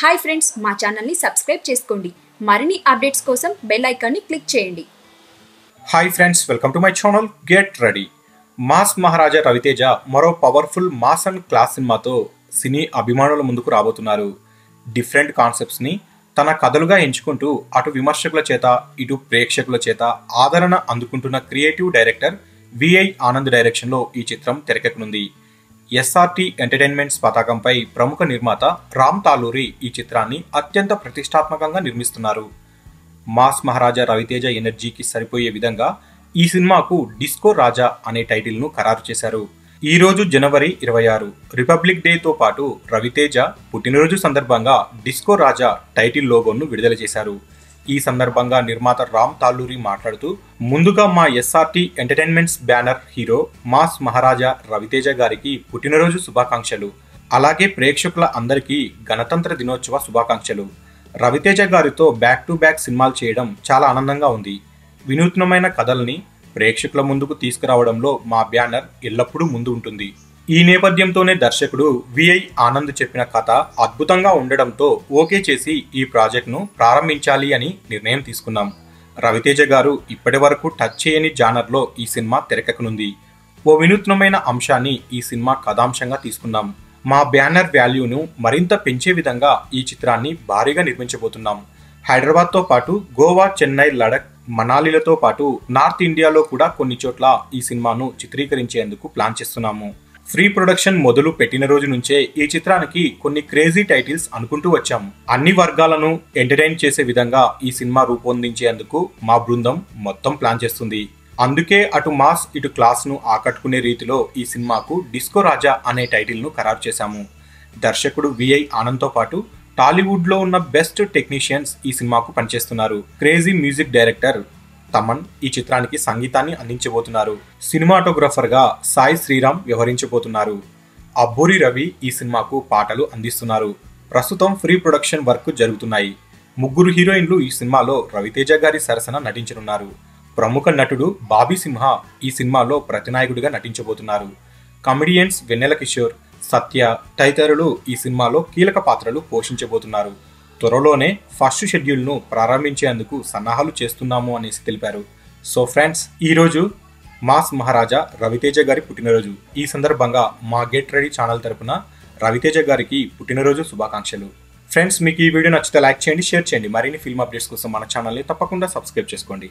Hi friends, మా ఛానల్ని subscribe చేసుకోండి. మరిన్ని అప్డేట్స్ కోసం బెల్ ఐకాన్ని క్లిక్ చేయండి. Hi friends, welcome to my channel. Get ready. Mass Maharaja Raviteja మరో పవర్ఫుల్ మాస్ అండ్ క్లాస్ సినిమాతో సినీ అభిమానుల ముందుకు రాబోతున్నారు. డిఫరెంట్ కాన్సెప్ట్స్ని తన కథలుగా ఎంచుకుంటూ అటు విమర్శకుల చేత ఇటు ప్రేక్షకుల చేత ఆదరణ అందుకుంటున్న క్రియేటివ్ డైరెక్టర్ విఐ ఆనంద్ డైరెక్షన్లో ఈ చిత్రం తెరకెక్కనుంది. ఎస్ఆర్టీ ఎంటర్టైన్మెంట్స్ పతాకంపై ప్రముఖ నిర్మాత రామ్ తాలూరి ఈ చిత్రాన్ని అత్యంత ప్రతిష్టాత్మకంగా నిర్మిస్తున్నారు. మాస్ మహారాజా రవితేజ ఎనర్జీకి సరిపోయే విధంగా ఈ సినిమాకు డిస్కో రాజా అనే టైటిల్ను ఖరారు చేశారు. ఈ రోజు జనవరి 26 రిపబ్లిక్ డేతో పాటు రవితేజ పుట్టినరోజు సందర్భంగా డిస్కో రాజా టైటిల్ లోగోను విడుదల చేశారు. ఈ సందర్భంగా నిర్మాత రామ్ తాలూరి మాట్లాడుతూ, ముందుగా మా SRT entertainments banner hero mass Maharaja Raviteja గారికి పుట్టినరోజు శుభాకాంక్షలు. అలాగే ప్రేక్షకుల అందరికీ గణతంత్ర దినోత్సవ శుభాకాంక్షలు. రవితేజ గారితో బ్యాక్ టు బ్యాక్ సినిమాలు చేయడం చాలా ఆనందంగా ఉంది. వినూత్నమైన కథల్ని ప్రేక్షకుల ముందుకు తీసుకురావడంలో మా బ్యానర్ ఎల్లప్పుడూ ముందు ఉంటుంది. ఈ నేపథ్యంతోనే దర్శకుడు విఐ ఆనంద్ చెప్పిన కథ అద్భుతంగా ఉండడంతో ఓకే చేసి ఈ ప్రాజెక్ట్ను ప్రారంభించాలి అని నిర్ణయం తీసుకున్నాం. రవితేజ గారు ఇప్పటి వరకు టచ్ చేయని జానర్లో ఈ సినిమా తెరకెక్కనుంది. ఓ వినూత్నమైన అంశాన్ని ఈ సినిమా కథాంశంగా తీసుకున్నాం. మా బ్యానర్ వాల్యూను మరింత పెంచే విధంగా ఈ చిత్రాన్ని భారీగా నిర్మించబోతున్నాం. హైదరాబాద్తో పాటు గోవా, చెన్నై, లడక్, మనాలిలతో పాటు నార్త్ ఇండియాలో కూడా కొన్ని చోట్ల ఈ సినిమాను చిత్రీకరించేందుకు ప్లాన్ చేస్తున్నాము. ఫ్రీ ప్రొడక్షన్ మొదలు పెట్టిన రోజు నుంచే ఈ చిత్రానికి కొన్ని క్రేజీ టైటిల్స్ అనుకుంటూ వచ్చాం. అన్ని వర్గాలను ఎంటర్టైన్ చేసే విధంగా ఈ సినిమా రూపొందించేందుకు మా బృందం మొత్తం ప్లాన్ చేస్తుంది. అందుకే అటు మాస్ ఇటు క్లాస్ ను ఆకట్టుకునే రీతిలో ఈ సినిమాకు డిస్కో రాజా అనే టైటిల్ ను ఖరారు చేశాము. దర్శకుడు విఐ ఆనంద్తో పాటు టాలీవుడ్ లో ఉన్న బెస్ట్ టెక్నీషియన్స్ ఈ సినిమాకు పనిచేస్తున్నారు. క్రేజీ మ్యూజిక్ డైరెక్టర్ తమన్ ఈ చిత్రానికి సంగీతాన్ని అందించబోతున్నారు. సినిమాటోగ్రఫర్ గా సాయి శ్రీరామ్ వ్యవహరించబోతున్నారు. అబ్బూరి రవి ఈ సినిమాకు పాటలు అందిస్తున్నారు. ప్రస్తుతం ఫ్రీ ప్రొడక్షన్ వర్క్ జరుగుతున్నాయి. ముగ్గురు హీరోయిన్లు ఈ సినిమాలో రవితేజ గారి సరసన నటించనున్నారు. ప్రముఖ నటుడు బాబీ సింహ ఈ సినిమాలో ప్రతినాయకుడిగా నటించబోతున్నారు. కమెడియన్స్ వెన్నెల కిషోర్, సత్య తదితరులు ఈ సినిమాలో కీలక పాత్రలు పోషించబోతున్నారు. త్వరలోనే ఫస్ట్ షెడ్యూల్ను ప్రారంభించేందుకు సన్నాహాలు చేస్తున్నాము అనేసి తెలిపారు. సో ఫ్రెండ్స్, ఈరోజు మాస్ మహారాజా రవితేజ గారి పుట్టినరోజు. ఈ సందర్భంగా మా గెట్ రెడీ ఛానల్ తరపున రవితేజ గారికి పుట్టినరోజు శుభాకాంక్షలు. ఫ్రెండ్స్, మీకు ఈ వీడియో నచ్చితే లైక్ చేయండి, షేర్ చేయండి. మరిన్ని ఫిల్మ్ అప్డేట్స్ కోసం మన ఛానల్ని తప్పకుండా సబ్స్క్రైబ్ చేసుకోండి.